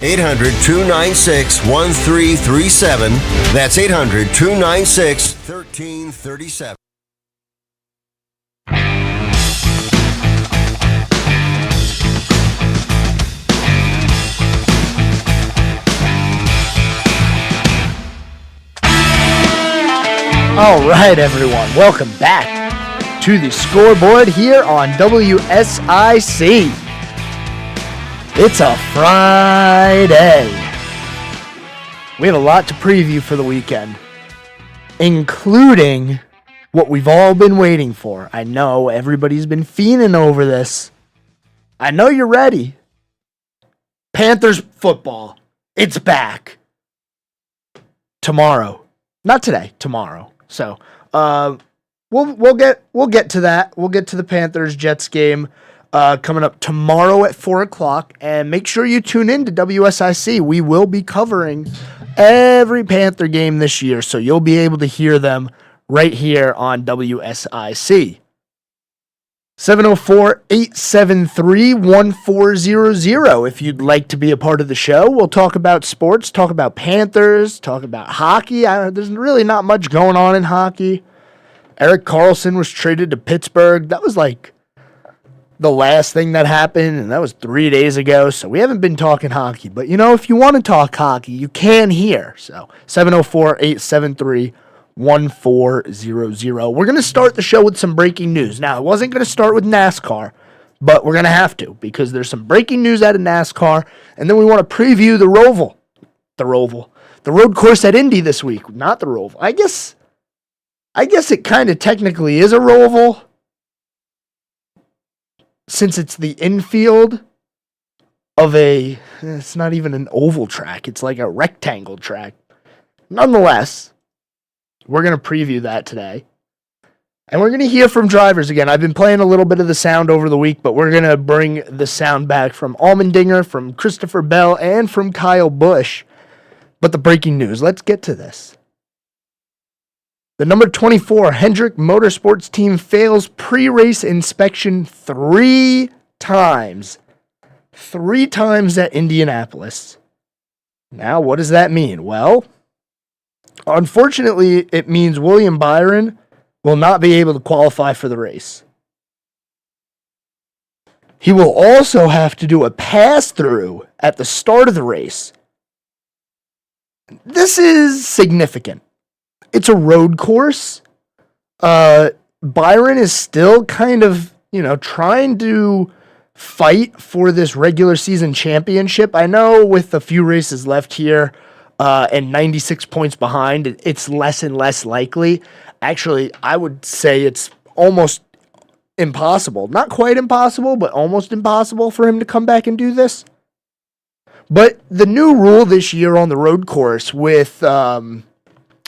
800-296-1337. That's 800-296-1337. All right, everyone. Welcome back to the Scoreboard here on WSIC. It's a Friday. We have a lot to preview for the weekend, including what we've all been waiting for. I know everybody's been fiending over this. I know you're ready. Panthers football. It's back. Tomorrow. Not today, tomorrow. So, we'll get to that. We'll get to the Panthers-Jets game coming up tomorrow at 4 o'clock. And make sure you tune in to WSIC. We will be covering every Panther game this year, so you'll be able to hear them right here on WSIC. 704-873-1400 if you'd like to be a part of the show. We'll talk about sports, talk about Panthers, talk about hockey. There's really not much going on in hockey. Erik Karlsson was traded to Pittsburgh. That was like the last thing that happened, and that was 3 days ago, so we haven't been talking hockey. But, if you want to talk hockey, you can here. So 704-873-1400. We're going to start the show with some breaking news. Now, I wasn't going to start with NASCAR, but we're going to have to because there's some breaking news out of NASCAR, and then we want to preview the road course at Indy this week. Not the Roval. I guess it kind of technically is a Roval since it's the infield of it's not even an oval track. It's like a rectangle track. Nonetheless, we're going to preview that today. And we're going to hear from drivers again. I've been playing a little bit of the sound over the week, but we're going to bring the sound back from Allmendinger, from Christopher Bell, and from Kyle Busch. But the breaking news, let's get to this. The number 24 Hendrick Motorsports team fails pre-race inspection 3 times. 3 times at Indianapolis. Now, what does that mean? Well, unfortunately, it means William Byron will not be able to qualify for the race. He will also have to do a pass-through at the start of the race. This is significant. It's a road course. Byron is still kind of, trying to fight for this regular season championship. I know with a few races left here, and 96 points behind, it's less and less likely. Actually, I would say it's almost impossible. Not quite impossible, but almost impossible for him to come back and do this. But the new rule this year on the road course with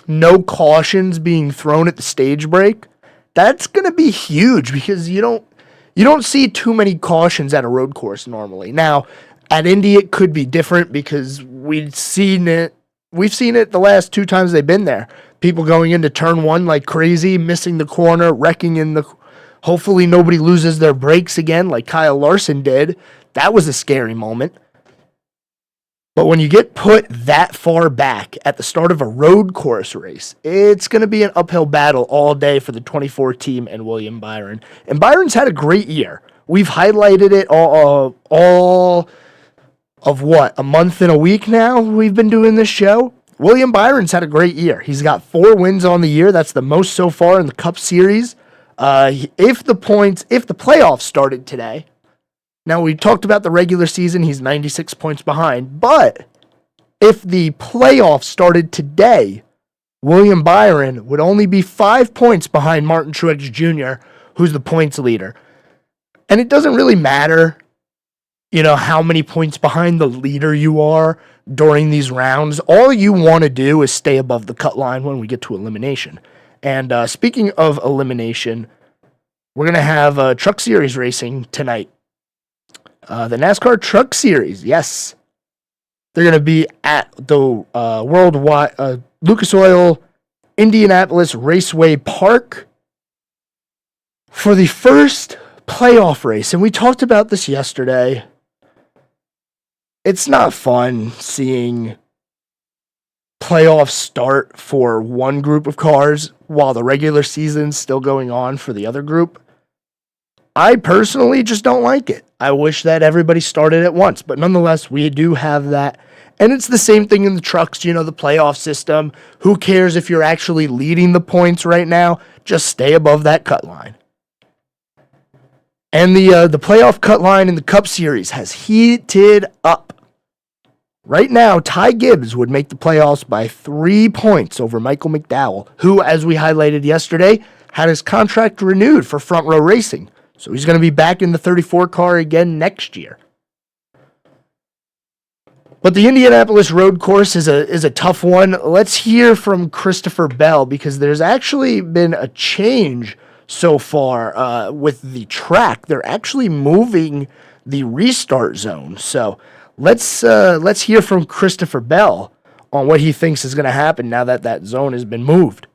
no cautions being thrown at the stage break, that's going to be huge because you don't see too many cautions at a road course normally. Now, at Indy, it could be different because we've seen it the last 2 times they've been there. People going into turn 1 like crazy, missing the corner, wrecking hopefully nobody loses their brakes again like Kyle Larson did. That was a scary moment. But when you get put that far back at the start of a road course race, it's going to be an uphill battle all day for the 24 team and William Byron. And Byron's had a great year. We've highlighted it all of what, a month and a week now we've been doing this show. William Byron's had a great year. He's got 4 wins on the year. That's the most so far in the Cup Series. If the playoffs started today, now we talked about the regular season, he's 96 points behind, but if the playoffs started today, William Byron would only be 5 points behind Martin Truex Jr., who's the points leader. And it doesn't really matter, how many points behind the leader you are during these rounds. All you want to do is stay above the cut line when we get to elimination. And speaking of elimination, we're going to have Truck Series racing tonight. The NASCAR Truck Series, yes. They're going to be at the Worldwide Lucas Oil Indianapolis Raceway Park for the first playoff race. And we talked about this yesterday. it's not fun seeing playoffs start for one group of cars while the regular season's still going on for the other group. I personally just don't like it. I wish that everybody started at once, but nonetheless, we do have that. And it's the same thing in the trucks, you know, the playoff system. Who cares if you're actually leading the points right now? Just stay above that cut line. And the playoff cut line in the Cup Series has heated up. Right now, Ty Gibbs would make the playoffs by 3 points over Michael McDowell, who, as we highlighted yesterday, had his contract renewed for Front Row Racing. So he's going to be back in the 34 car again next year. But the Indianapolis road course is a tough one. Let's hear from Christopher Bell, because there's actually been a change so far with the track. They're actually moving the restart zone. So let's hear from Christopher Bell on what he thinks is going to happen now that that zone has been moved.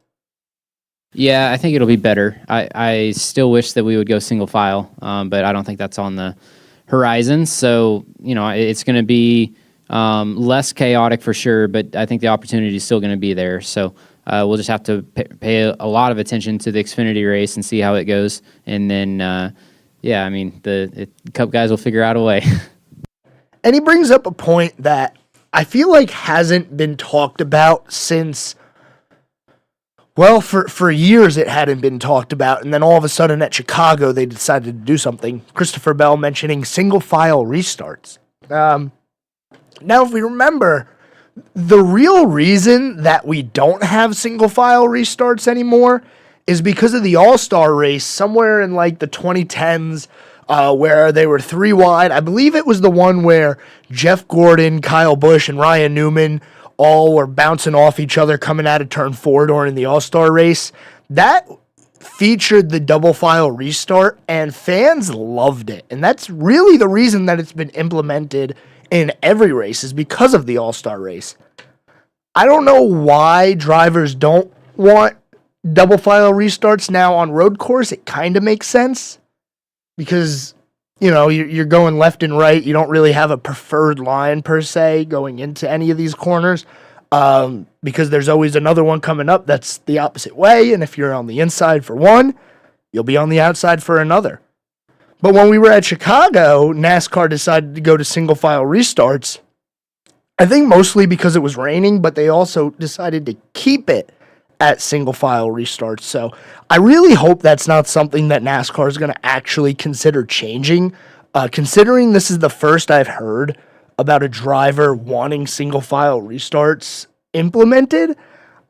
Yeah, I think it'll be better. I still wish that we would go single file, but I don't think that's on the horizon. So, you know, it's going to be less chaotic for sure, but I think the opportunity is still going to be there. So we'll just have to pay a lot of attention to the Xfinity race and see how it goes. And then, yeah, I mean, the Cup guys will figure out a way. And he brings up a point that I feel like hasn't been talked about since... Well, for years it hadn't been talked about, and then all of a sudden at Chicago they decided to do something. Christopher Bell mentioning single-file restarts. Now, if we remember, the real reason that we don't have single-file restarts anymore is because of the All-Star race somewhere in like the 2010s where they were 3 wide. I believe it was the one where Jeff Gordon, Kyle Busch, and Ryan Newman all were bouncing off each other coming out of turn 4 during the All-Star race. That featured the double file restart, and fans loved it. And that's really the reason that it's been implemented in every race, is because of the All-Star race. I don't know why drivers don't want double file restarts now on road course. It kind of makes sense because, you know, you're going left and right. You don't really have a preferred line per se going into any of these corners because there's always another one coming up that's the opposite way. And if you're on the inside for one, you'll be on the outside for another. But when we were at Chicago, NASCAR decided to go to single file restarts. I think mostly because it was raining, but they also decided to keep it at single file restarts. So I really hope that's not something that NASCAR is going to actually consider changing. Considering this is the first I've heard about a driver wanting single file restarts implemented,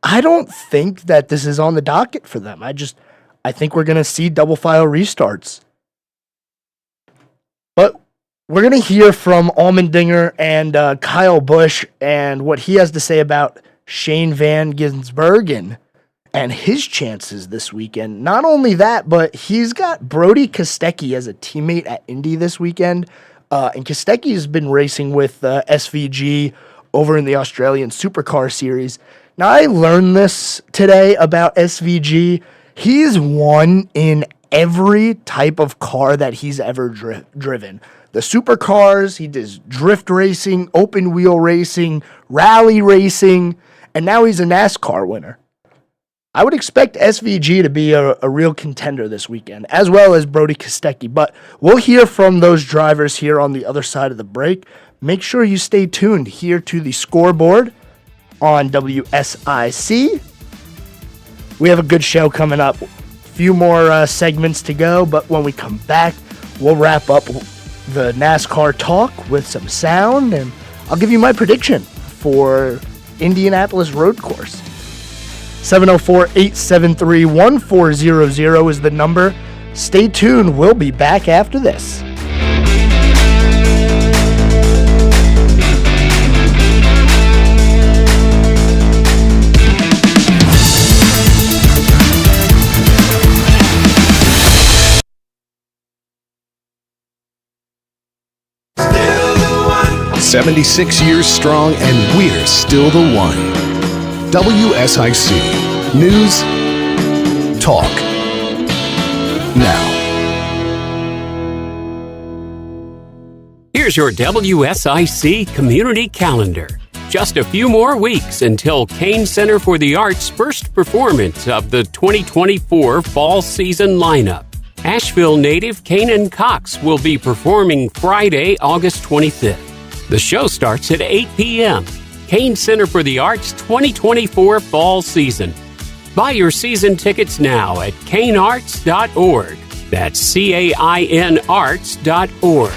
I don't think that this is on the docket for them. I think we're going to see double file restarts. But we're going to hear from Allmendinger and Kyle Busch and what he has to say about Shane Van Gisbergen and his chances this weekend. Not only that, but he's got Brody Kostecki as a teammate at Indy this weekend. And Kostecki has been racing with SVG over in the Australian Supercar Series. Now, I learned this today about SVG. He's won in every type of car that he's ever driven. The supercars, he does drift racing, open wheel racing, rally racing, and now he's a NASCAR winner. I would expect SVG to be a real contender this weekend, as well as Brody Kostecki. But we'll hear from those drivers here on the other side of the break. Make sure you stay tuned here to the Scoreboard on WSIC. We have a good show coming up. A few more segments to go, but when we come back, we'll wrap up the NASCAR talk with some sound, and I'll give you my prediction for Indianapolis road course. 704-873-1400 is the number. Stay tuned. We'll be back after this. Still the one. 76 years strong, and we're still the one. WSIC. News. Talk. Now. Here's Here's your WSIC community calendar. Just a few more weeks until Kane Center for the Arts' first performance of the 2024 fall season lineup. Asheville native Kanan Cox will be performing Friday, August 25th. The show starts at 8 p.m. Kane Center for the Arts 2024 fall season. Buy your season tickets now at kanearts.org. That's CAIN arts.org.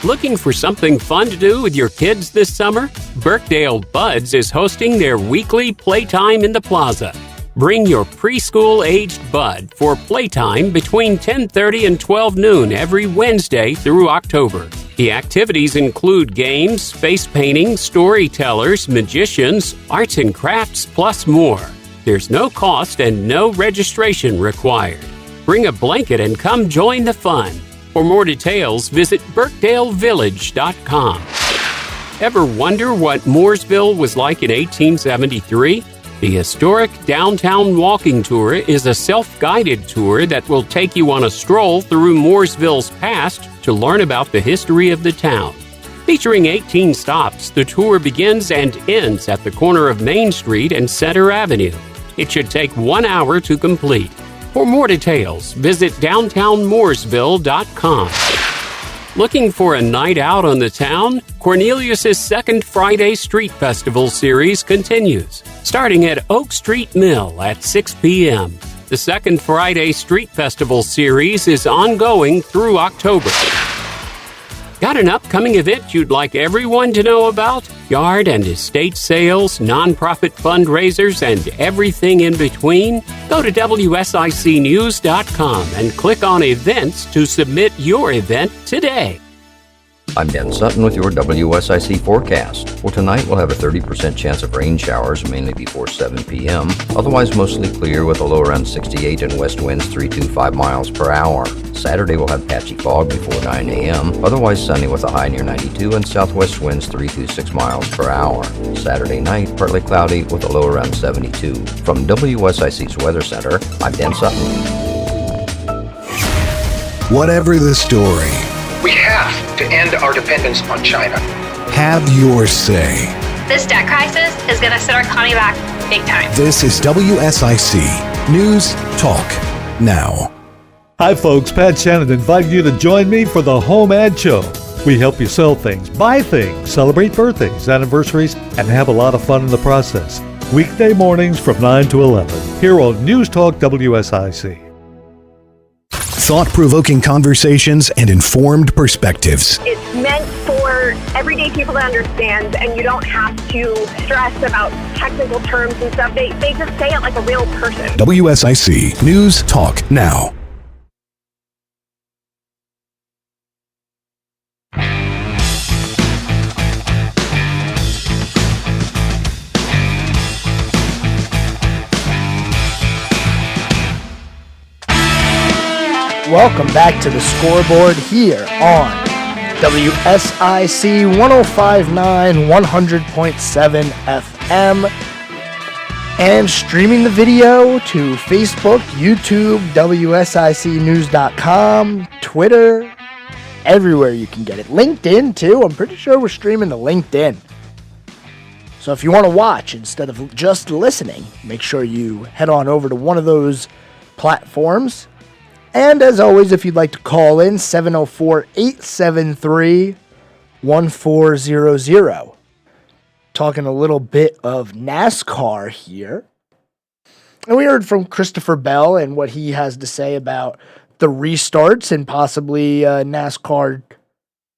Looking for something fun to do with your kids this summer? Birkdale Buds is hosting their weekly Playtime in the Plaza. Bring your preschool-aged bud for playtime between 10:30 and 12 noon every Wednesday through October. The activities include games, face painting, storytellers, magicians, arts and crafts, plus more. There's no cost and no registration required. Bring a blanket and come join the fun. For more details, visit birkdalevillage.com. Ever wonder what Mooresville was like in 1873? The historic Downtown Walking Tour is a self-guided tour that will take you on a stroll through Mooresville's past to learn about the history of the town. Featuring 18 stops, the tour begins and ends at the corner of Main Street and Center Avenue. It should take 1 hour to complete. For more details, visit downtownmooresville.com. Looking for a night out on the town? Cornelius' second Friday Street Festival series continues, starting at Oak Street Mill at 6 p.m. The second Friday Street Festival series is ongoing through October. Got an upcoming event you'd like everyone to know about? Yard and estate sales, nonprofit fundraisers, and everything in between? Go to WSICnews.com and click on Events to submit your event today. I'm Dan Sutton with your WSIC forecast. For tonight, we'll have a 30% chance of rain showers, mainly before 7 p.m. Otherwise, mostly clear with a low around 68 and west winds 325 miles per hour. Saturday, we'll have patchy fog before 9 a.m. Otherwise, sunny with a high near 92 and southwest winds 326 miles per hour. Saturday night, partly cloudy with a low around 72. From WSIC's Weather Center, I'm Dan Sutton. Whatever the story, we have to end our dependence on China. have your say. This debt crisis is going to set our economy back big time. This is WSIC News Talk Now. Hi folks, Pat Shannon inviting you to join me for the Home Ad Show. We help you sell things, buy things, celebrate birthdays, anniversaries, and have a lot of fun in the process. Weekday mornings from 9 to 11, here on News Talk WSIC. Thought-provoking conversations and informed perspectives. It's meant for everyday people to understand, and you don't have to stress about technical terms and stuff. They just say it like a real person. WSIC News Talk Now. Welcome back to the Scoreboard here on WSIC 105.9, 100.7 FM, and streaming the video to Facebook, YouTube, WSICnews.com, Twitter, everywhere you can get it. LinkedIn, too. I'm pretty sure we're streaming to LinkedIn. So if you want to watch instead of just listening, make sure you head on over to one of those platforms. And as always, if you'd like to call in, 704-873-1400. Talking a little bit of NASCAR here. And we heard from Christopher Bell and what he has to say about the restarts and possibly NASCAR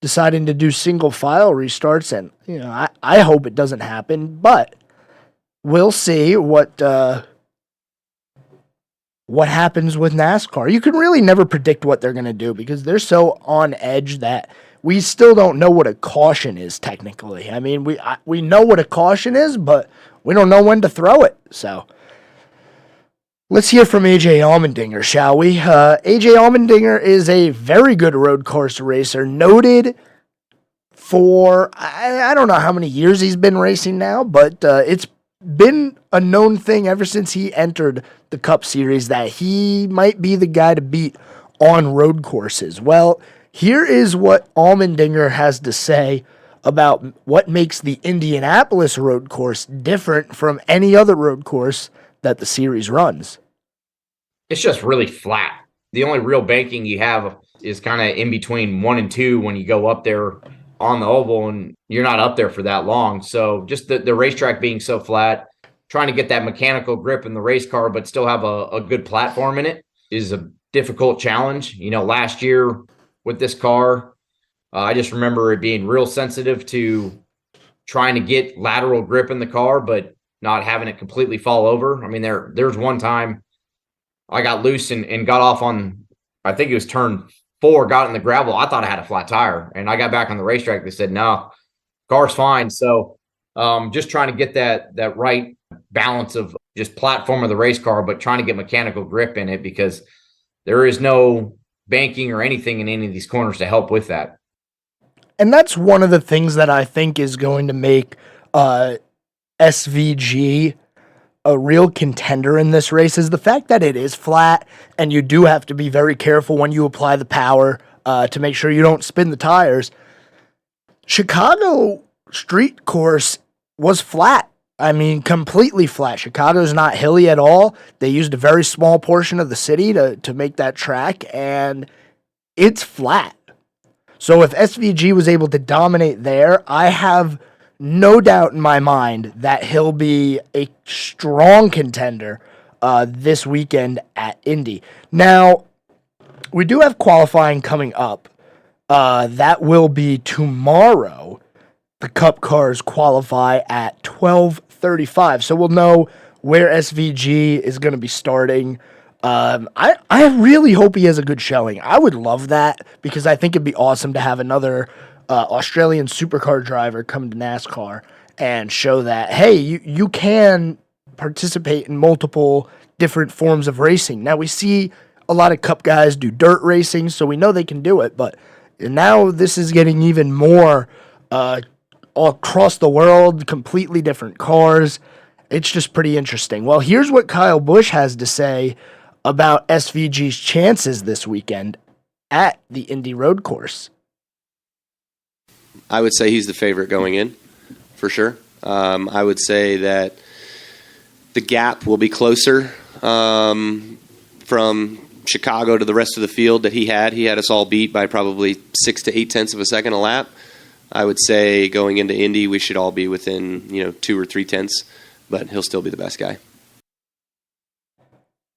deciding to do single file restarts. And, you know, I hope it doesn't happen, but we'll see what happens with NASCAR. You can really never predict what they're going to do because they're so on edge that we still don't know what a caution is technically. I mean, we know what a caution is, but we don't know when to throw it. So let's hear from AJ Allmendinger, shall we? AJ Allmendinger is a very good road course racer, noted for, I don't know how many years he's been racing now, but it's been a known thing ever since he entered the Cup Series that he might be the guy to beat on road courses. Well, Here is what Allmendinger has to say about what makes the Indianapolis road course different from any other road course that the series runs. It's just really flat. The only real banking you have is kind of in between 1 and 2 when you go up there on the oval, and you're not up there for that long. So just the racetrack being so flat, trying to get that mechanical grip in the race car but still have a good platform in it is a difficult challenge. You know, last year with this car, I just remember it being real sensitive to trying to get lateral grip in the car but not having it completely fall over. I mean, there's one time I got loose and got off on, I think it was turn 4, got in the gravel. I thought I had a flat tire, and I got back on the racetrack. They said, no, car's fine. So just trying to get that right balance of just platform of the race car, but trying to get mechanical grip in it, because there is no banking or anything in any of these corners to help with that. And that's one of the things that I think is going to make SVG a real contender in this race, is the fact that it is flat, and you do have to be very careful when you apply the power to make sure you don't spin the tires. Chicago street course was flat. I mean, completely flat. Chicago's not hilly at all. They used a very small portion of the city to make that track, and it's flat. So if SVG was able to dominate there, I have no doubt in my mind that he'll be a strong contender this weekend at Indy. Now, we do have qualifying coming up. That will be tomorrow. The Cup cars qualify at 12:35, so we'll know where SVG is going to be starting. I really hope he has a good showing. I would love that, because I think it'd be awesome to have another Australian supercar driver come to NASCAR and show that, hey, you can participate in multiple different forms of racing. Now, we see a lot of Cup guys do dirt racing, so we know they can do it, but now this is getting even more all across the world, completely different cars. It's just pretty interesting. Well, here's what Kyle Busch has to say about SVG's chances this weekend at the Indy Road Course. I would say he's the favorite going in, for sure. I would say that the gap will be closer from Chicago to the rest of the field that he had. He had us all beat by probably 6 to 8 tenths of a second a lap. I would say going into Indy, we should all be within 2 or 3 tenths, but he'll still be the best guy.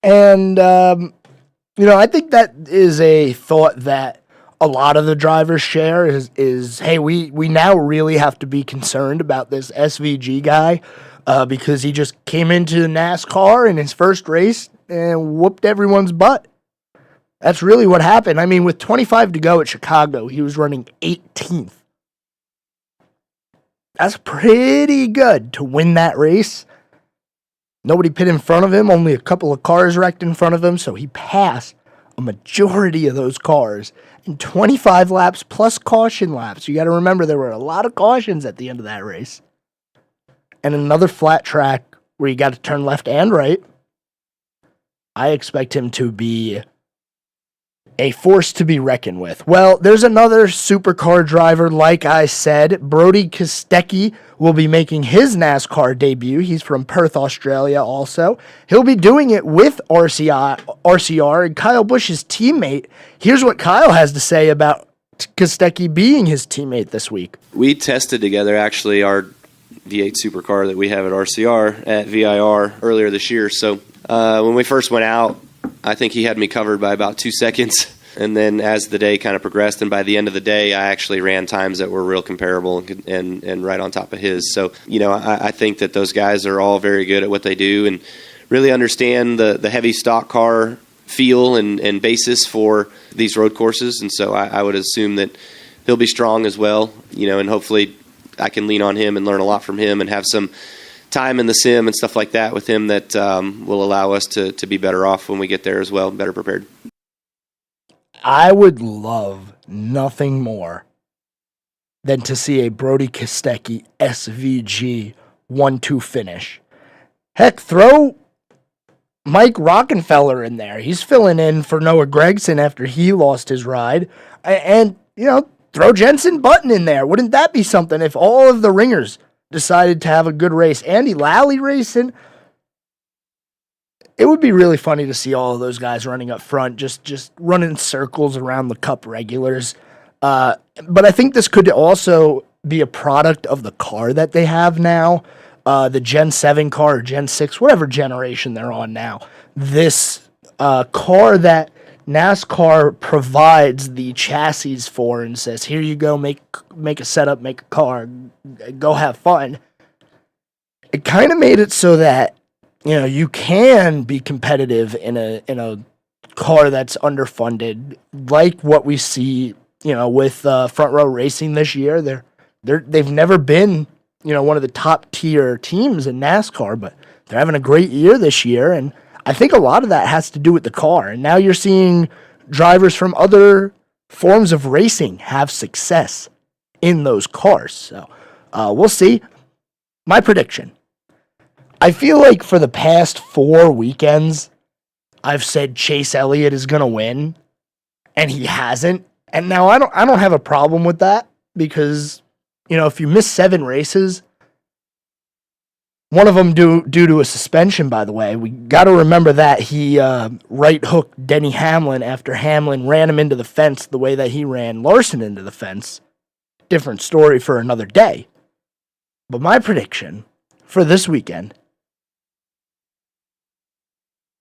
And, I think that is a thought that a lot of the drivers share is hey, we now really have to be concerned about this SVG guy because he just came into NASCAR in his first race and whooped everyone's butt. That's really what happened. I mean, with 25 to go at Chicago, he was running 18th. That's pretty good to win that race. Nobody pit in front of him, only a couple of cars wrecked in front of him, so he passed a majority of those cars in 25 laps plus caution laps. You got to remember there were a lot of cautions at the end of that race. And another flat track where you got to turn left and right. I expect him to be a force to be reckoned with. Well, there's another supercar driver, like I said. Brody Kostecki will be making his NASCAR debut. He's from Perth, Australia also. He'll be doing it with RCR and Kyle Busch's teammate. Here's what Kyle has to say about Kostecki being his teammate this week. We tested together, actually, our V8 supercar that we have at RCR at VIR earlier this year. So when we first went out, I think he had me covered by about 2 seconds. And then as the day kind of progressed, and by the end of the day, I actually ran times that were real comparable and right on top of his. So, I think that those guys are all very good at what they do and really understand the heavy stock car feel and basis for these road courses. And so I would assume that he'll be strong as well, and hopefully I can lean on him and learn a lot from him and have some time in the sim and stuff like that with him that will allow us to be better off when we get there as well, better prepared. I would love nothing more than to see a Brody Kostecki SVG 1-2 finish. Heck, throw Mike Rockenfeller in there. He's filling in for Noah Gregson after he lost his ride. And, throw Jensen Button in there. Wouldn't that be something if all of the ringers decided to have a good race? Andy Lally racing. It would be really funny to see all of those guys running up front, just running circles around the Cup regulars. But I think this could also be a product of the car that they have now. The Gen 7 car or Gen 6, whatever generation they're on now. This car that NASCAR provides the chassis for and says, here you go, make a setup, make a car, go have fun. It kind of made it so that, you can be competitive in a car that's underfunded, like what we see, with Front Row Racing this year. They've never been, one of the top tier teams in NASCAR, but they're having a great year this year. And I think a lot of that has to do with the car. And now you're seeing drivers from other forms of racing have success in those cars. So we'll see. My prediction. I feel like for the past 4 weekends, I've said Chase Elliott is going to win, and he hasn't. And now I don't have a problem with that because, if you miss 7 races, one of them due to a suspension, by the way, we got to remember that he right hooked Denny Hamlin after Hamlin ran him into the fence the way that he ran Larson into the fence. Different story for another day. But my prediction for this weekend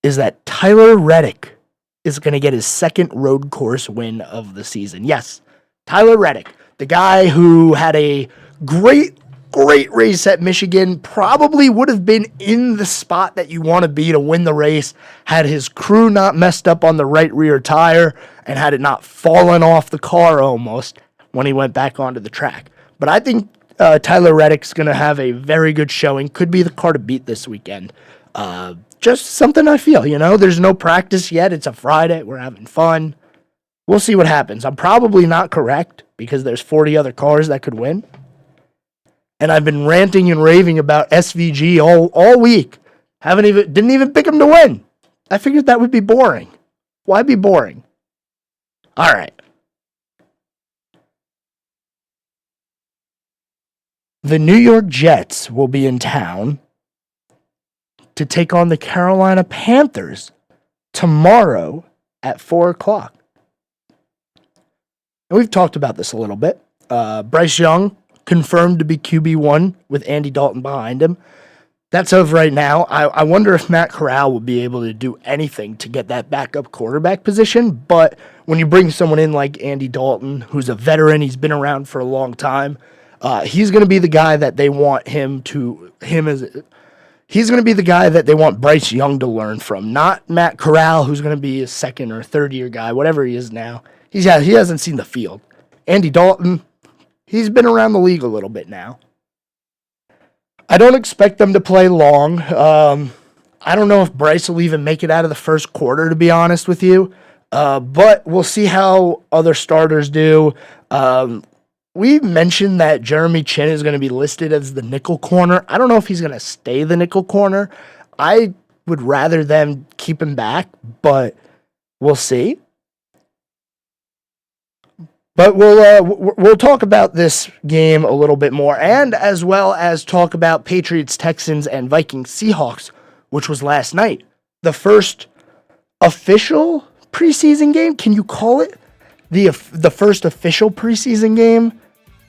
is that Tyler Reddick is going to get his second road course win of the season. Yes, Tyler Reddick, the guy who had a great race at Michigan, probably would have been in the spot that you want to be to win the race, had his crew not messed up on the right rear tire, and had it not fallen off the car almost when he went back onto the track. But I think Tyler Reddick's going to have a very good showing. Could be the car to beat this weekend. Just something I feel, there's no practice yet. It's a Friday. We're having fun. We'll see what happens. I'm probably not correct because there's 40 other cars that could win. And I've been ranting and raving about SVG all week. Didn't even pick him to win. I figured that would be boring. Why be boring? All right. The New York Jets will be in town to take on the Carolina Panthers tomorrow at 4 o'clock. And we've talked about this a little bit. Bryce Young confirmed to be QB1 with Andy Dalton behind him. That's of right now. I wonder if Matt Corral will be able to do anything to get that backup quarterback position. But when you bring someone in like Andy Dalton, who's a veteran, he's been around for a long time, he's going to be the guy that they want He's going to be the guy that they want Bryce Young to learn from, not Matt Corral, who's going to be a second or third year guy, whatever he is now. He hasn't seen the field. Andy Dalton, he's been around the league a little bit now. I don't expect them to play long. I don't know if Bryce will even make it out of the first quarter, to be honest with you. But we'll see how other starters do. We mentioned that Jeremy Chin is going to be listed as the nickel corner. I don't know if he's going to stay the nickel corner. I would rather them keep him back, but we'll see. But we'll talk about this game a little bit more, and as well as talk about Patriots, Texans, and Vikings, Seahawks, which was last night. The first official preseason game. Can you call it the first official preseason game?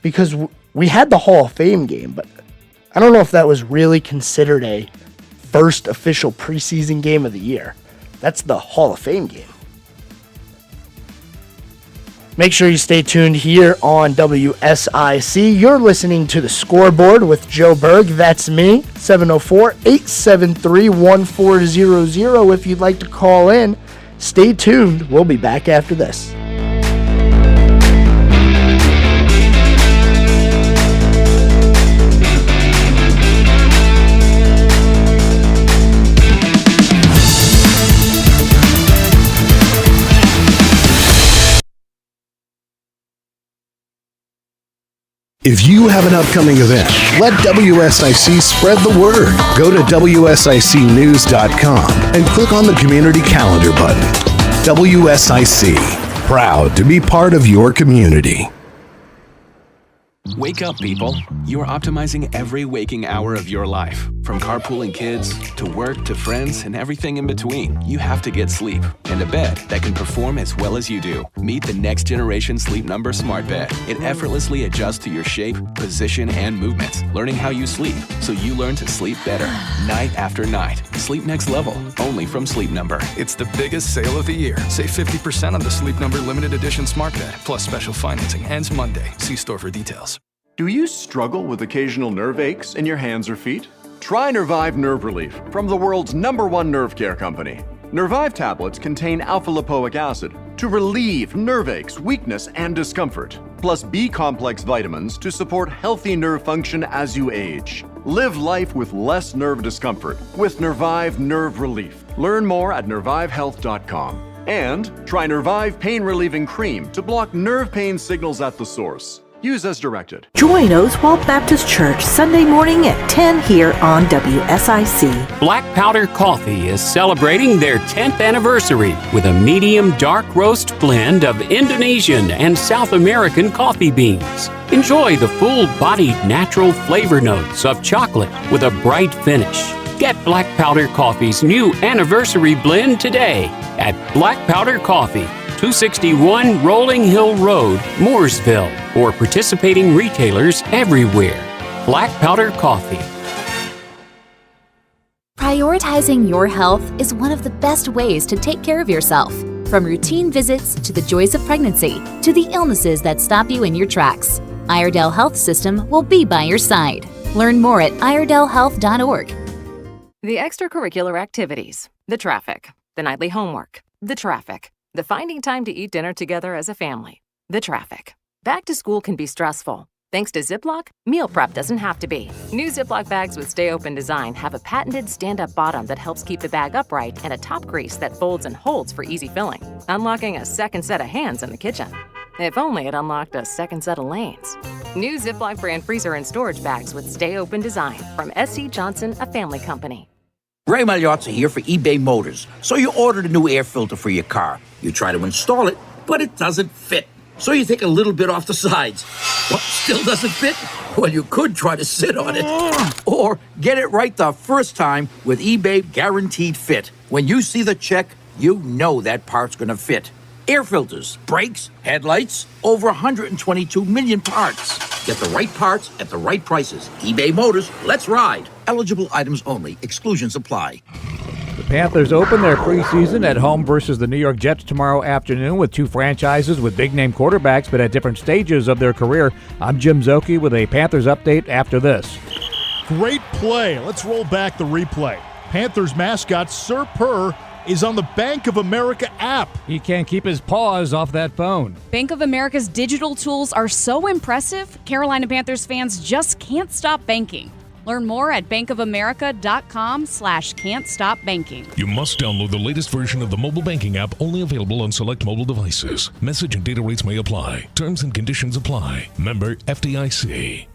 Because we had the Hall of Fame game, but I don't know if that was really considered a first official preseason game of the year. That's the Hall of Fame game. Make sure you stay tuned here on WSIC. You're listening to the Scoreboard with Joe Berg. That's me, 704-873-1400 if you'd like to call in. Stay tuned. We'll be back after this. If you have an upcoming event, let WSIC spread the word. Go to WSICnews.com and click on the Community Calendar button. WSIC, proud to be part of your community. Wake up, people. You are optimizing every waking hour of your life. From carpooling kids, to work, to friends, and everything in between. You have to get sleep. And a bed that can perform as well as you do. Meet the next generation Sleep Number Smart Bed. It effortlessly adjusts to your shape, position, and movements, learning how you sleep, so you learn to sleep better, night after night. Sleep next level, only from Sleep Number. It's the biggest sale of the year. Save 50% on the Sleep Number Limited Edition Smart Bed, plus special financing. Ends Monday. See store for details. Do you struggle with occasional nerve aches in your hands or feet? Try Nervive Nerve Relief from the world's #1 nerve care company. Nervive tablets contain alpha-lipoic acid to relieve nerve aches, weakness, and discomfort, plus B-complex vitamins to support healthy nerve function as you age. Live life with less nerve discomfort with Nervive Nerve Relief. Learn more at nervivehealth.com. And try Nervive Pain Relieving Cream to block nerve pain signals at the source. Use as directed. Join Oswald Baptist Church Sunday morning at 10 here on WSIC. Black Powder Coffee is celebrating their 10th anniversary with a medium dark roast blend of Indonesian and South American coffee beans. Enjoy the full-bodied natural flavor notes of chocolate with a bright finish. Get Black Powder Coffee's new anniversary blend today at Black Powder Coffee, 261 Rolling Hill Road, Mooresville, or participating retailers everywhere. Black Powder Coffee. Prioritizing your health is one of the best ways to take care of yourself. From routine visits to the joys of pregnancy to the illnesses that stop you in your tracks, Iredell Health System will be by your side. Learn more at iredellhealth.org. The extracurricular activities, the traffic, the nightly homework, the traffic, the finding time to eat dinner together as a family, the traffic. Back to school can be stressful. Thanks to Ziploc, meal prep doesn't have to be. New Ziploc bags with Stay Open design have a patented stand-up bottom that helps keep the bag upright and a top crease that folds and holds for easy filling, unlocking a second set of hands in the kitchen. If only it unlocked a second set of lanes. New Ziploc brand freezer and storage bags with Stay Open design from S.C. Johnson, a family company. Ray Magliozzi here for eBay Motors. So you ordered a new air filter for your car. You try to install it, but it doesn't fit. So you take a little bit off the sides. What, still doesn't fit? Well, you could try to sit on it. Or get it right the first time with eBay Guaranteed Fit. When you see the check, you know that part's gonna fit. Air filters, brakes, headlights, over 122 million parts. Get the right parts at the right prices. eBay Motors, let's ride. Eligible items only. Exclusions apply. The Panthers open their preseason at home versus the New York Jets tomorrow afternoon with two franchises with big-name quarterbacks but at different stages of their career. I'm Jim Zoki with a Panthers update after this. Great play. Let's roll back the replay. Panthers mascot Sir Purr is on the Bank of America app. He can't keep his paws off that phone. Bank of America's digital tools are so impressive, Carolina Panthers fans just can't stop banking. Learn more at bankofamerica.com/can'tstopbanking. You must download the latest version of the mobile banking app, only available on select mobile devices. Message and data rates may apply. Terms and conditions apply. Member FDIC.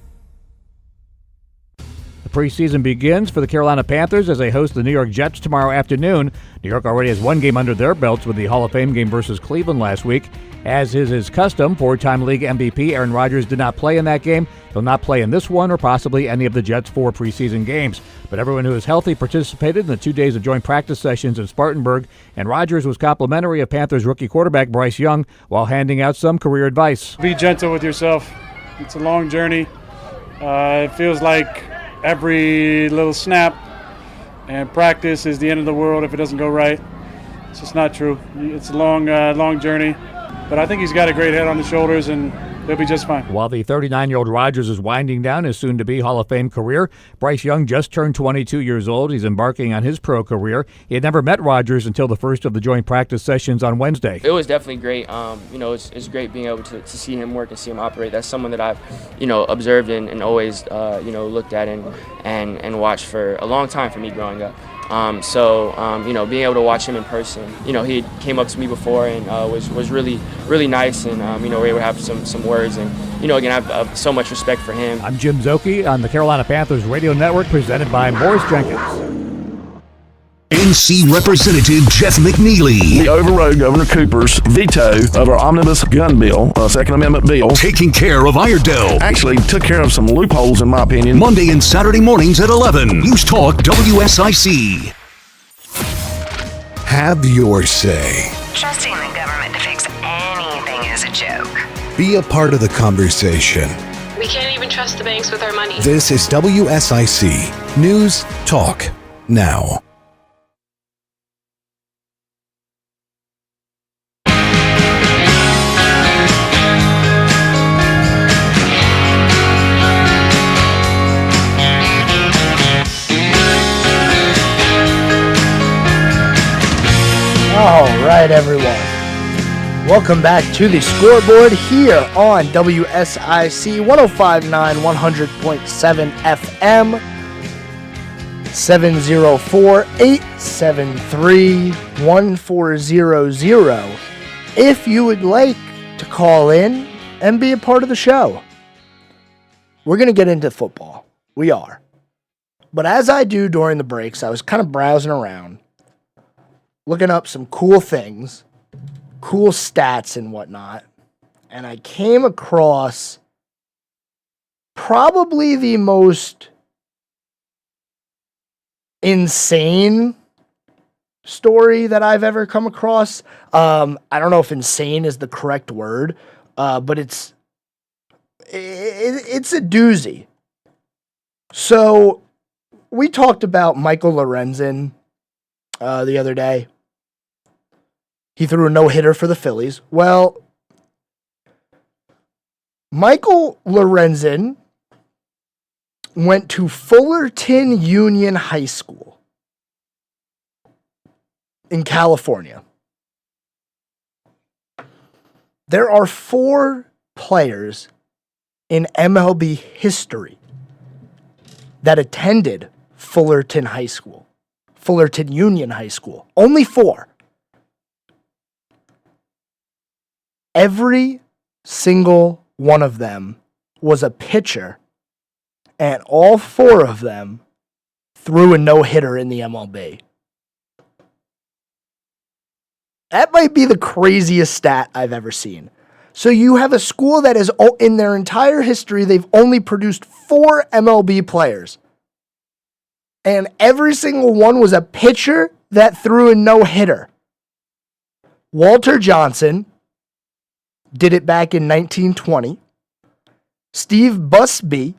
The preseason begins for the Carolina Panthers as they host the New York Jets tomorrow afternoon. New York already has one game under their belts with the Hall of Fame game versus Cleveland last week. As is his custom, four-time league MVP Aaron Rodgers did not play in that game. He'll not play in this one or possibly any of the Jets' 4 preseason games. But everyone who is healthy participated in the 2 days of joint practice sessions in Spartanburg, and Rodgers was complimentary of Panthers rookie quarterback Bryce Young while handing out some career advice. Be gentle with yourself. It's a long journey. It feels like every little snap and practice is the end of the world if it doesn't go right. It's just not true. It's a long journey. But I think he's got a great head on his shoulders, and he'll be just fine. While the 39-year-old Rodgers is winding down his soon-to-be Hall of Fame career, Bryce Young just turned 22 years old. He's embarking on his pro career. He had never met Rodgers until the first of the joint practice sessions on Wednesday. It was definitely great. It's great being able to see him work and see him operate. That's someone that I've, observed and always, looked at and watched for a long time for me growing up. Being able to watch him in person, he came up to me before and was really, really nice. And, we were able to have some words. And, again, I have so much respect for him. I'm Jim Zoki on the Carolina Panthers Radio Network, presented by Morris Jenkins. NC Representative Jeff McNeely. He overrode Governor Cooper's veto of our omnibus gun bill, Second Amendment bill. Taking care of Iredell. Actually took care of some loopholes, in my opinion. Monday and Saturday mornings at 11. News Talk WSIC. Have your say. Trusting the government to fix anything is a joke. Be a part of the conversation. We can't even trust the banks with our money. This is WSIC. News Talk Now. All right, everyone. Welcome back to the Scoreboard here on WSIC 105.9 100.7 FM 704-873-1400 if you would like to call in and be a part of the show. We're going to get into football. We are. But as I do during the breaks, I was kind of browsing around, looking up some cool things, cool stats and whatnot, and I came across probably the most insane story that I've ever come across. I don't know if insane is the correct word, but it's a doozy. So we talked about Michael Lorenzen the other day. He threw a no-hitter for the Phillies. Well, Michael Lorenzen went to Fullerton Union High School in California. There are 4 players in MLB history that attended Fullerton High School, Fullerton Union High School. Only 4. Every single one of them was a pitcher, and all 4 of them threw a no-hitter in the MLB. That might be the craziest stat I've ever seen. So you have a school that is, in their entire history, they've only produced 4 MLB players. And every single one was a pitcher that threw a no-hitter. Walter Johnson did it back in 1920. Steve Busby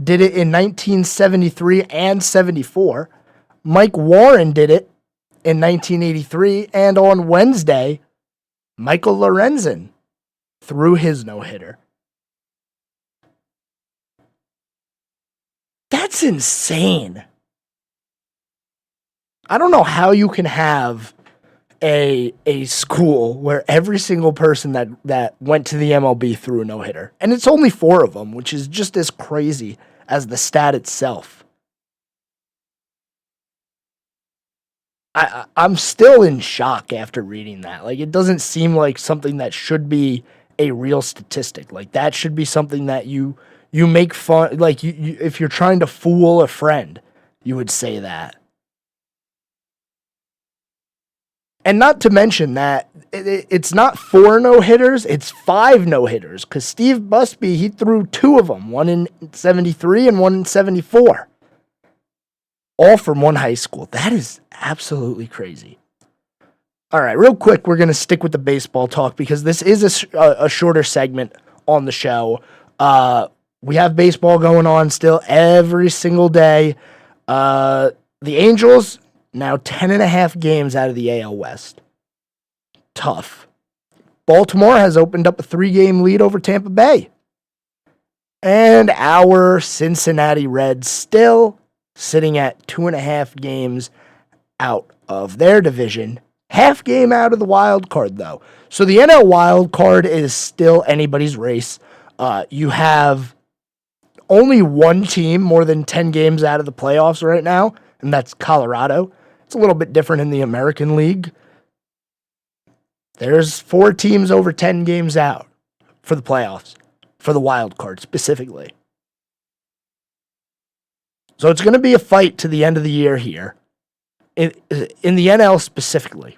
did it in 1973 and 74. Mike Warren did it in 1983. And on Wednesday, Michael Lorenzen threw his no-hitter. That's insane. I don't know how you can have a school where every single person that went to the MLB threw a no-hitter. And it's only 4 of them, which is just as crazy as the stat itself. I'm still in shock after reading that. Like, it doesn't seem like something that should be a real statistic. Like, that should be something that you make fun, like you if you're trying to fool a friend, you would say that. And not to mention that it's not 4 no-hitters, it's 5 no-hitters. Because Steve Busby, he threw 2 of them, one in 73 and one in 74. All from one high school. That is absolutely crazy. All right, real quick, we're going to stick with the baseball talk because this is a shorter segment on the show. We have baseball going on still every single day. The Angels, now 10.5 games out of the AL West. Tough. Baltimore has opened up a 3-game lead over Tampa Bay. And our Cincinnati Reds still sitting at 2.5 games out of their division. Half game out of the wild card, though. So the NL wild card is still anybody's race. You have only one team more than 10 games out of the playoffs right now, and that's Colorado. It's a little bit different in the American League. There's 4 teams over 10 games out for the playoffs, for the wild card specifically. So it's going to be a fight to the end of the year here, in the NL specifically.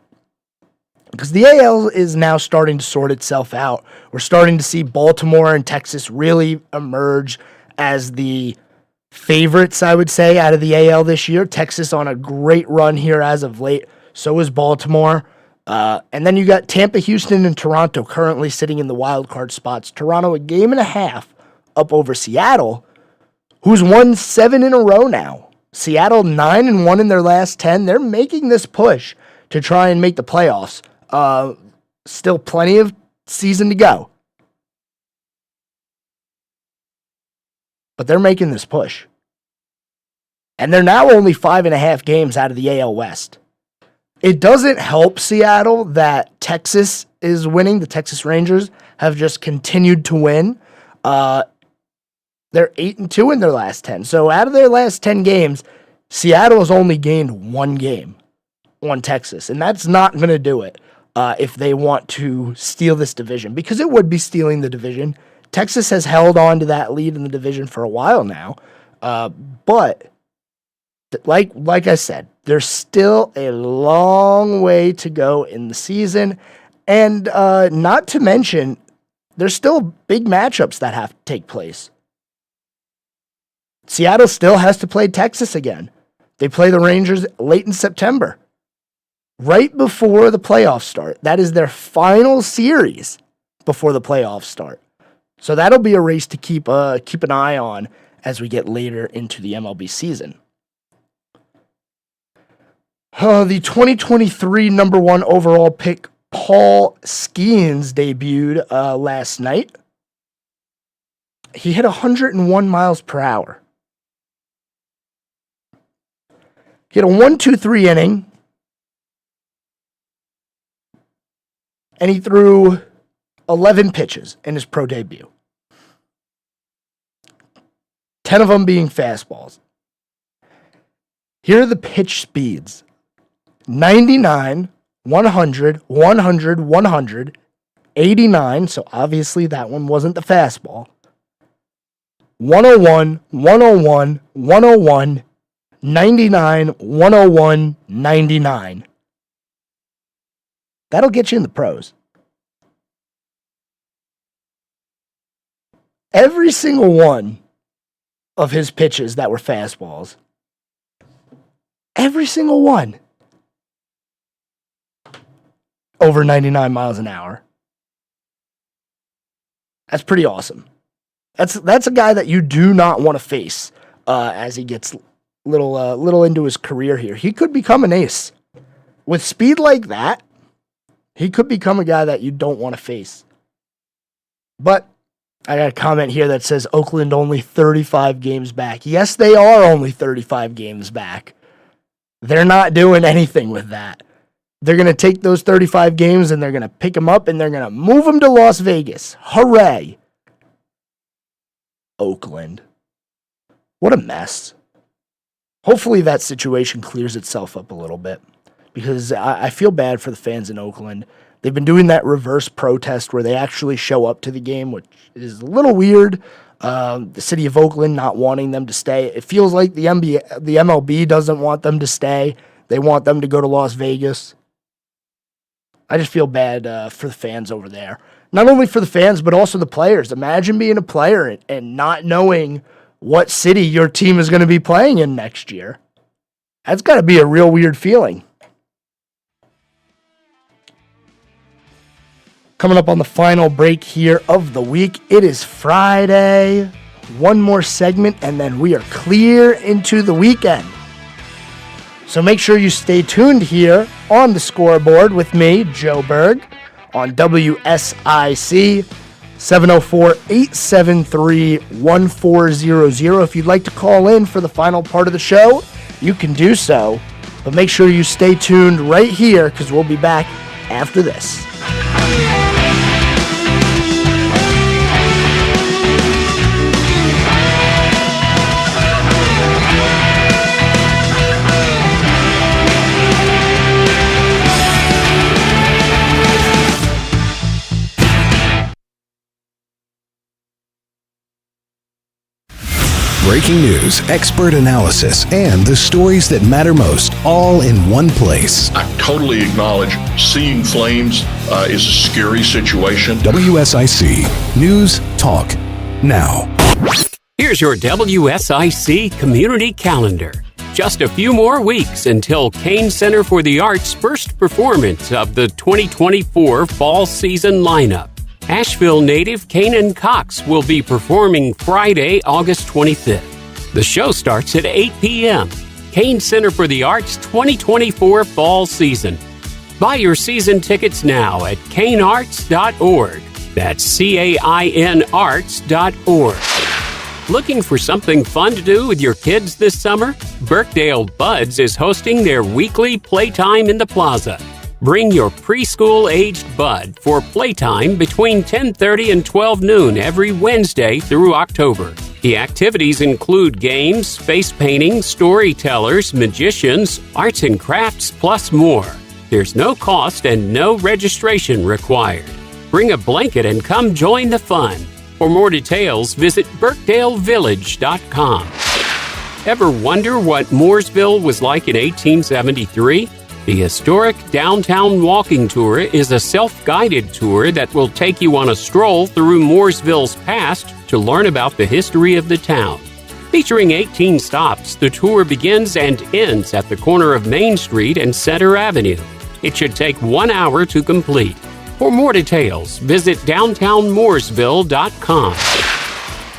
Because the AL is now starting to sort itself out. We're starting to see Baltimore and Texas really emerge as the favorites, I would say, out of the AL this year. Texas on a great run here as of late. So is Baltimore. And then you got Tampa, Houston, and Toronto currently sitting in the wild card spots. Toronto a game and a half up over Seattle, who's won 7 in a row now. Seattle 9-1 in their last 10. They're making this push to try and make the playoffs. Still plenty of season to go. But they're making this push. And they're now only 5.5 games out of the AL West. It doesn't help Seattle that Texas is winning. The Texas Rangers have just continued to win. They're 8-2 in their last 10. So out of their last 10 games, Seattle has only gained 1 game on Texas. And that's not going to do it if they want to steal this division, because it would be stealing the division. Texas has held on to that lead in the division for a while now. But like I said, there's still a long way to go in the season. And not to mention, there's still big matchups that have to take place. Seattle still has to play Texas again. They play the Rangers late in September, right before the playoffs start. That is their final series before the playoffs start. So that'll be a race to keep an eye on as we get later into the MLB season. The 2023 number 1 overall pick, Paul Skeens, debuted last night. He hit 101 miles per hour. He had a 1-2-3 inning. And he threw 11 pitches in his pro debut. 10 of them being fastballs. Here are the pitch speeds. 99, 100, 100, 100, 89, so obviously that one wasn't the fastball. 101, 101, 101, 99, 101, 99. That'll get you in the pros. Every single one of his pitches that were fastballs, every single one, over 99 miles an hour. That's pretty awesome. That's a guy that you do not want to face as he gets little into his career here. He could become an ace. With speed like that, he could become a guy that you don't want to face. But I got a comment here that says Oakland only 35 games back. Yes, they are only 35 games back. They're not doing anything with that. They're going to take those 35 games and they're going to pick them up and they're going to move them to Las Vegas. Hooray. Oakland. What a mess. Hopefully that situation clears itself up a little bit, because I feel bad for the fans in Oakland. They've been doing that reverse protest where they actually show up to the game, which is a little weird. The city of Oakland not wanting them to stay. It feels like the MLB doesn't want them to stay. They want them to go to Las Vegas. I just feel bad for the fans over there. Not only for the fans, but also the players. Imagine being a player and not knowing what city your team is going to be playing in next year. That's got to be a real weird feeling. Coming up on the final break here of the week, it is Friday. One more segment, and then we are clear into the weekend. So make sure you stay tuned here on the Scoreboard with me, Joe Berg, on WSIC 704-873-1400. If you'd like to call in for the final part of the show, you can do so. But make sure you stay tuned right here, because we'll be back after this. Breaking news, expert analysis, and the stories that matter most, all in one place. I totally acknowledge seeing flames is a scary situation. WSIC News Talk Now. Here's your WSIC community calendar. Just a few more weeks until Kane Center for the Arts' first performance of the 2024 fall season lineup. Asheville native Kanan Cox will be performing Friday, August 25th. The show starts at 8 p.m. Kane Center for the Arts 2024 fall season. Buy your season tickets now at kanearts.org. That's CAIN arts.org. Looking for something fun to do with your kids this summer? Birkdale Buds is hosting their weekly Playtime in the Plaza. Bring your preschool-aged bud for playtime between 10:30 and 12 noon every Wednesday through October. The activities include games, face painting, storytellers, magicians, arts and crafts, plus more. There's no cost and no registration required. Bring a blanket and come join the fun. For more details, visit birkdalevillage.com. Ever wonder what Mooresville was like in 1873? The historic Downtown Walking Tour is a self-guided tour that will take you on a stroll through Mooresville's past to learn about the history of the town. Featuring 18 stops, the tour begins and ends at the corner of Main Street and Center Avenue. It should take 1 hour to complete. For more details, visit downtownmooresville.com.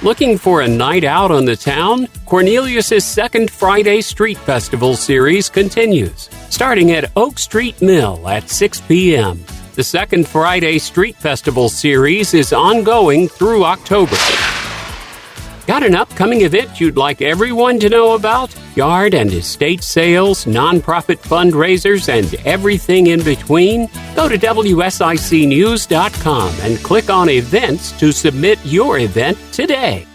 Looking for a night out on the town? Cornelius' second Friday Street Festival series continues, starting at Oak Street Mill at 6 p.m. The second Friday Street Festival series is ongoing through October. Got an upcoming event you'd like everyone to know about? Yard and estate sales, nonprofit fundraisers, and everything in between? Go to WSICnews.com and click on Events to submit your event today.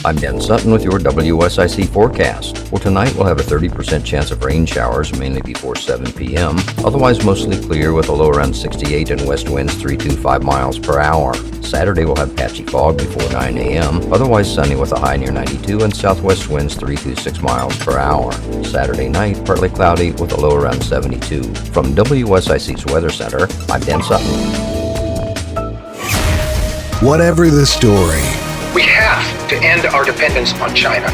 I'm Dan Sutton with your WSIC forecast. For tonight, we'll have a 30% chance of rain showers, mainly before 7 p.m. Otherwise, mostly clear with a low around 68 and west winds 325 miles per hour. Saturday, we'll have patchy fog before 9 a.m. Otherwise, sunny with a high near 92 and southwest winds 326 miles per hour. Saturday night, partly cloudy with a low around 72. From WSIC's Weather Center, I'm Dan Sutton. Whatever the story, we have to end our dependence on China.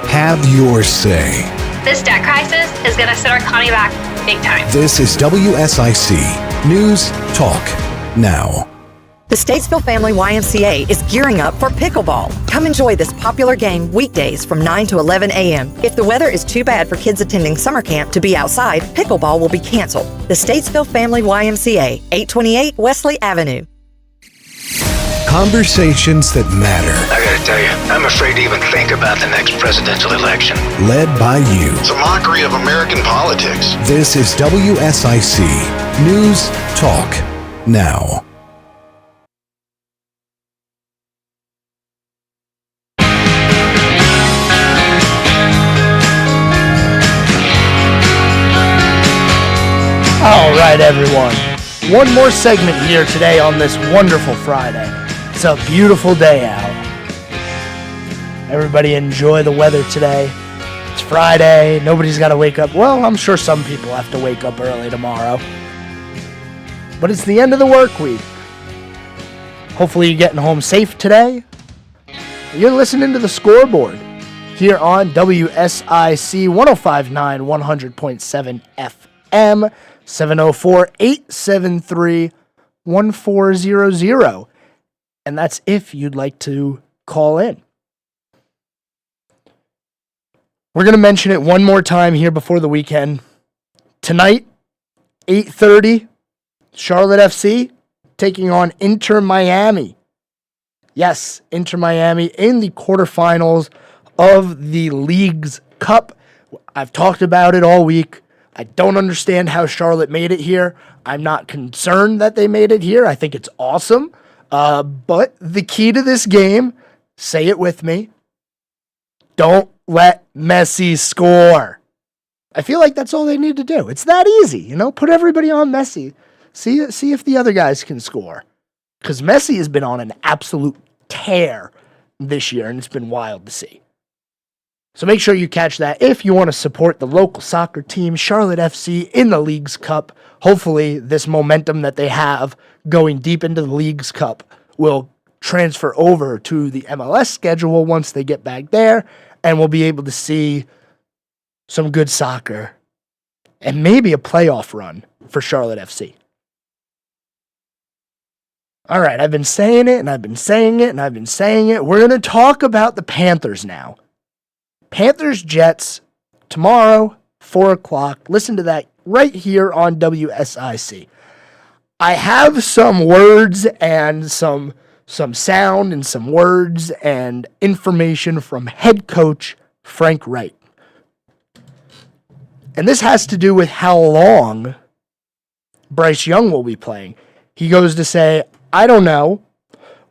Have your say. This debt crisis is going to set our economy back big time. This is WSIC News Talk Now. The Statesville Family YMCA is gearing up for pickleball. Come enjoy this popular game weekdays from 9 to 11 a.m. If the weather is too bad for kids attending summer camp to be outside, pickleball will be canceled. The Statesville Family YMCA, 828 Wesley Avenue. Conversations that matter. I gotta tell you, I'm afraid to even think about the next presidential election. Led by you. It's a mockery of American politics. This is WSIC News Talk Now. All right, everyone. One more segment here today on this wonderful Friday. It's a beautiful day out. Everybody enjoy the weather today. It's Friday. Nobody's got to wake up. Well, I'm sure some people have to wake up early tomorrow. But it's the end of the work week. Hopefully you're getting home safe today. You're listening to the Scoreboard here on WSIC 105.9 100.7 FM. 704-873-1400. And that's if you'd like to call in. We're going to mention it one more time here before the weekend. Tonight, 8:30, Charlotte FC taking on Inter Miami. Yes, Inter Miami in the quarterfinals of the League's Cup. I've talked about it all week. I don't understand how Charlotte made it here. I'm not concerned that they made it here. I think it's awesome. But the key to this game, say it with me, don't let Messi score. I feel like that's all they need to do. It's that easy, put everybody on Messi. See if the other guys can score. Because Messi has been on an absolute tear this year, and it's been wild to see. So make sure you catch that if you want to support the local soccer team, Charlotte FC, in the Leagues Cup. Hopefully, this momentum that they have going deep into the Leagues Cup will transfer over to the MLS schedule once they get back there, and we'll be able to see some good soccer and maybe a playoff run for Charlotte FC. All right, I've been saying it, and I've been saying it, and I've been saying it. We're going to talk about the Panthers now. Panthers-Jets tomorrow, 4 o'clock. Listen to that right here on WSIC. I have some words and some sound and some words and information from head coach Frank Wright. And this has to do with how long Bryce Young will be playing. He goes to say, I don't know.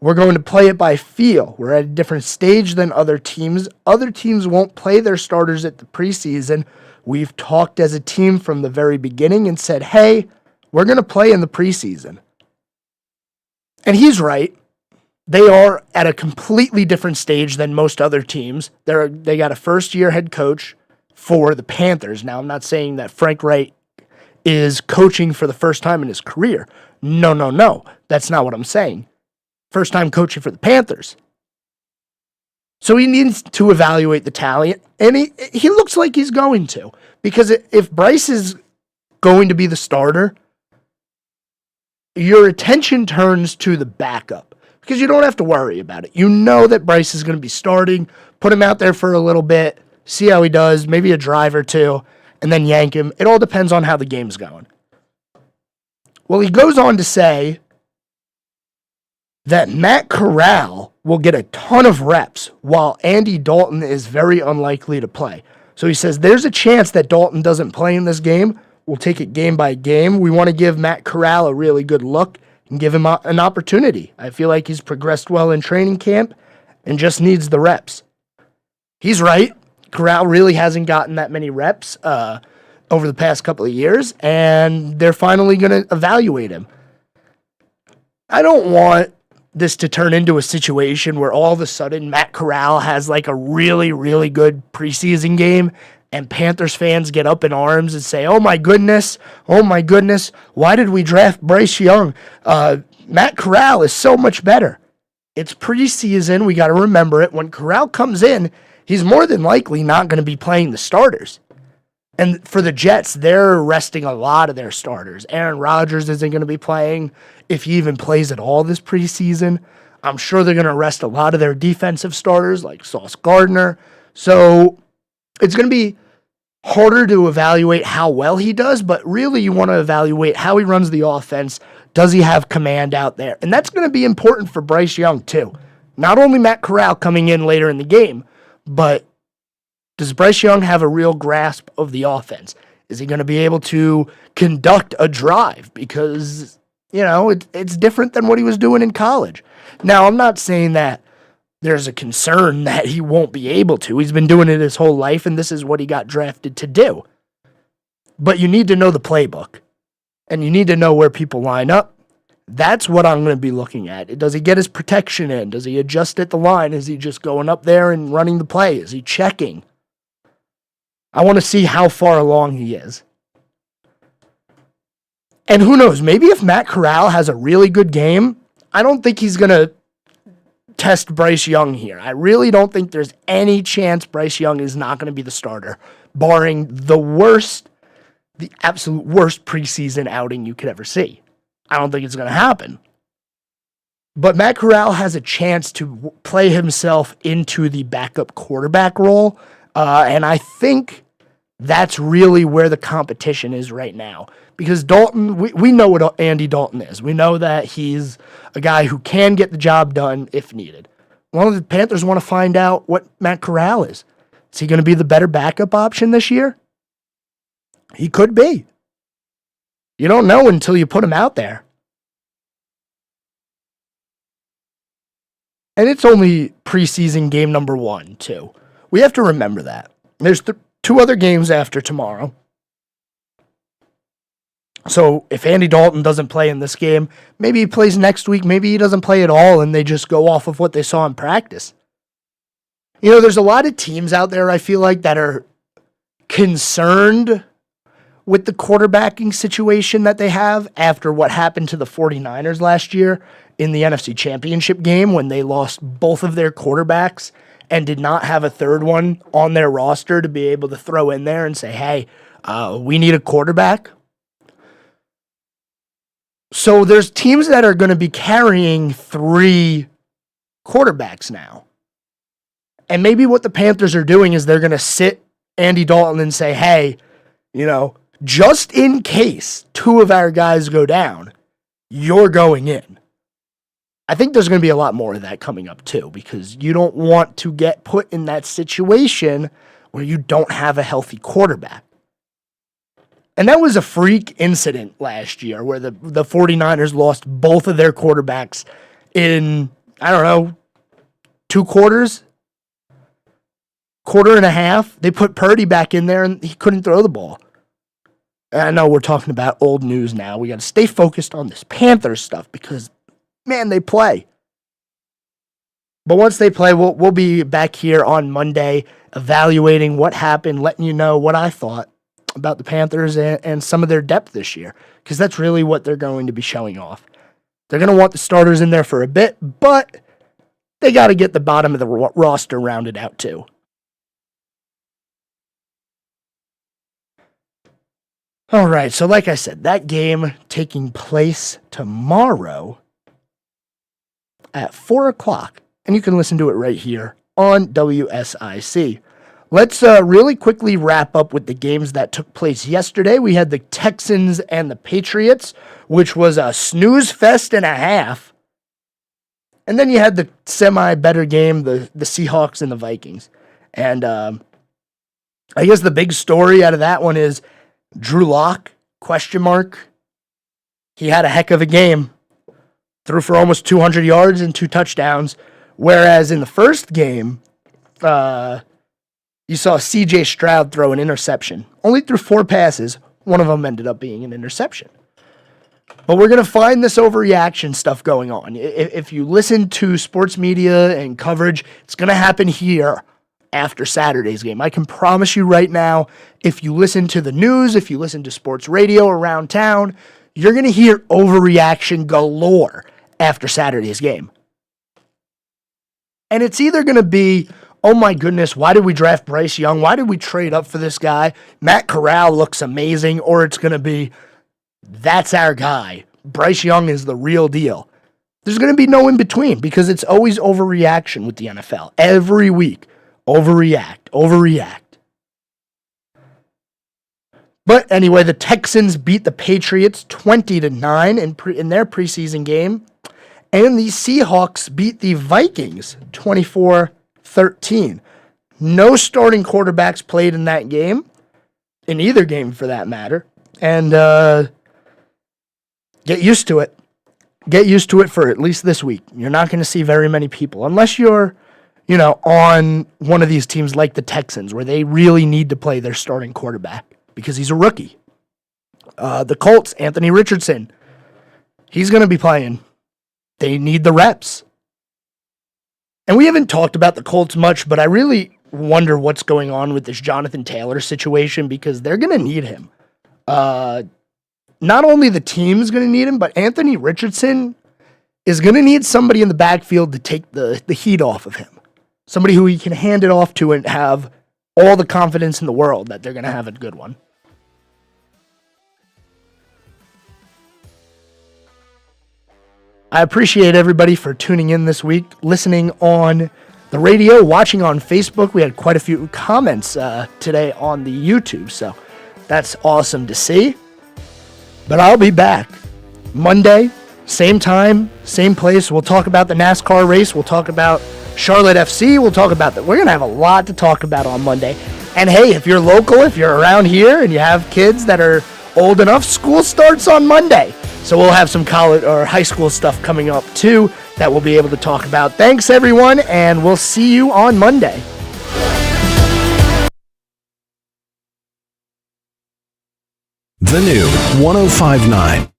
We're going to play it by feel. We're at a different stage than other teams. Other teams won't play their starters at the preseason. We've talked as a team from the very beginning and said, hey, we're going to play in the preseason. And he's right. They are at a completely different stage than most other teams. They got a first-year head coach for the Panthers. Now, I'm not saying that Frank Wright is coaching for the first time in his career. No. That's not what I'm saying. First time coaching for the Panthers. So he needs to evaluate the talent, and he looks like he's going to. Because if Bryce is going to be the starter, your attention turns to the backup. Because you don't have to worry about it. You know that Bryce is going to be starting. Put him out there for a little bit. See how he does. Maybe a drive or two. And then yank him. It all depends on how the game's going. Well, he goes on to say that Matt Corral will get a ton of reps while Andy Dalton is very unlikely to play. So he says there's a chance that Dalton doesn't play in this game. We'll take it game by game. We want to give Matt Corral a really good look and give him an opportunity. I feel like he's progressed well in training camp and just needs the reps. He's right. Corral really hasn't gotten that many reps over the past couple of years, and they're finally going to evaluate him. I don't want this to turn into a situation where all of a sudden Matt Corral has like a really, really good preseason game and Panthers fans get up in arms and say, oh my goodness, why did we draft Bryce Young? Matt Corral is so much better. It's preseason. We got to remember it. When Corral comes in, he's more than likely not going to be playing the starters. And for the Jets, they're resting a lot of their starters. Aaron Rodgers isn't going to be playing if he even plays at all this preseason. I'm sure they're going to rest a lot of their defensive starters like Sauce Gardner. So it's going to be harder to evaluate how well he does, but really you want to evaluate how he runs the offense. Does he have command out there? And that's going to be important for Bryce Young too. Not only Matt Corral coming in later in the game, but does Bryce Young have a real grasp of the offense? Is he going to be able to conduct a drive? Because, it's different than what he was doing in college. Now, I'm not saying that there's a concern that he won't be able to. He's been doing it his whole life, and this is what he got drafted to do. But you need to know the playbook, and you need to know where people line up. That's what I'm going to be looking at. Does he get his protection in? Does he adjust at the line? Is he just going up there and running the play? Is he checking? I want to see how far along he is. And who knows, maybe if Matt Corral has a really good game, I don't think he's going to test Bryce Young here. I really don't think there's any chance Bryce Young is not going to be the starter, barring the absolute worst preseason outing you could ever see. I don't think it's going to happen. But Matt Corral has a chance to play himself into the backup quarterback role. And I think that's really where the competition is right now. Because Dalton, we know what Andy Dalton is. We know that he's a guy who can get the job done if needed. Well, the Panthers want to find out what Matt Corral is. Is he going to be the better backup option this year? He could be. You don't know until you put him out there. And it's only preseason game number 1, too. We have to remember that. There's 2 other games after tomorrow. So if Andy Dalton doesn't play in this game, maybe he plays next week, maybe he doesn't play at all, and they just go off of what they saw in practice. There's a lot of teams out there, I feel like, that are concerned with the quarterbacking situation that they have after what happened to the 49ers last year in the NFC Championship game when they lost both of their quarterbacks and did not have a third one on their roster to be able to throw in there and say, hey, we need a quarterback. So there's teams that are going to be carrying 3 quarterbacks now. And maybe what the Panthers are doing is they're going to sit Andy Dalton and say, hey, just in case 2 of our guys go down, you're going in. I think there's going to be a lot more of that coming up too, because you don't want to get put in that situation where you don't have a healthy quarterback. And that was a freak incident last year where the 49ers lost both of their quarterbacks in, 2 quarters, quarter and a half. They put Purdy back in there and he couldn't throw the ball. And I know we're talking about old news now. We got to stay focused on this Panthers stuff because, man, they play. But once they play, we'll be back here on Monday evaluating what happened, letting you know what I thought about the Panthers and some of their depth this year, because that's really what they're going to be showing off. They're going to want the starters in there for a bit, but they got to get the bottom of the roster rounded out too. All right, so like I said, that game taking place tomorrow at 4 o'clock, and you can listen to it right here on WSIC. Let's really quickly wrap up with the games that took place yesterday. We had the Texans and the Patriots, which was a snooze fest and a half. And then you had the semi-better game, the Seahawks and the Vikings. And I guess the big story out of that one is Drew Lock, ? He had a heck of a game. Threw for almost 200 yards and 2 touchdowns. Whereas in the first game, you saw C.J. Stroud throw an interception. Only threw 4 passes. One of them ended up being an interception. But we're going to find this overreaction stuff going on. If you listen to sports media and coverage, it's going to happen here after Saturday's game. I can promise you right now, if you listen to the news, if you listen to sports radio around town, you're going to hear overreaction galore after Saturday's game. And it's either going to be, oh my goodness, why did we draft Bryce Young? Why did we trade up for this guy? Matt Corral looks amazing. Or it's going to be, that's our guy. Bryce Young is the real deal. There's going to be no in between because it's always overreaction with the NFL. Every week, overreact. But anyway, the Texans beat the Patriots 20-9 in their preseason game. And the Seahawks beat the Vikings 24-13. No starting quarterbacks played in that game, in either game for that matter. And get used to it. Get used to it for at least this week. You're not going to see very many people, unless you're, on one of these teams like the Texans, where they really need to play their starting quarterback because he's a rookie. The Colts, Anthony Richardson, he's going to be playing. They need the reps. And we haven't talked about the Colts much, but I really wonder what's going on with this Jonathan Taylor situation because they're going to need him. Not only the team's going to need him, but Anthony Richardson is going to need somebody in the backfield to take the heat off of him. Somebody who he can hand it off to and have all the confidence in the world that they're going to have a good one. I appreciate everybody for tuning in this week, listening on the radio, watching on Facebook. We had quite a few comments today on the YouTube, so that's awesome to see. But I'll be back Monday, same time, same place. We'll talk about the NASCAR race. We'll talk about Charlotte FC. We'll talk about that. We're going to have a lot to talk about on Monday. And hey, if you're local, if you're around here and you have kids that are old enough, school starts on Monday. So we'll have some college or high school stuff coming up too that we'll be able to talk about. Thanks everyone, and we'll see you on Monday. The new 105.9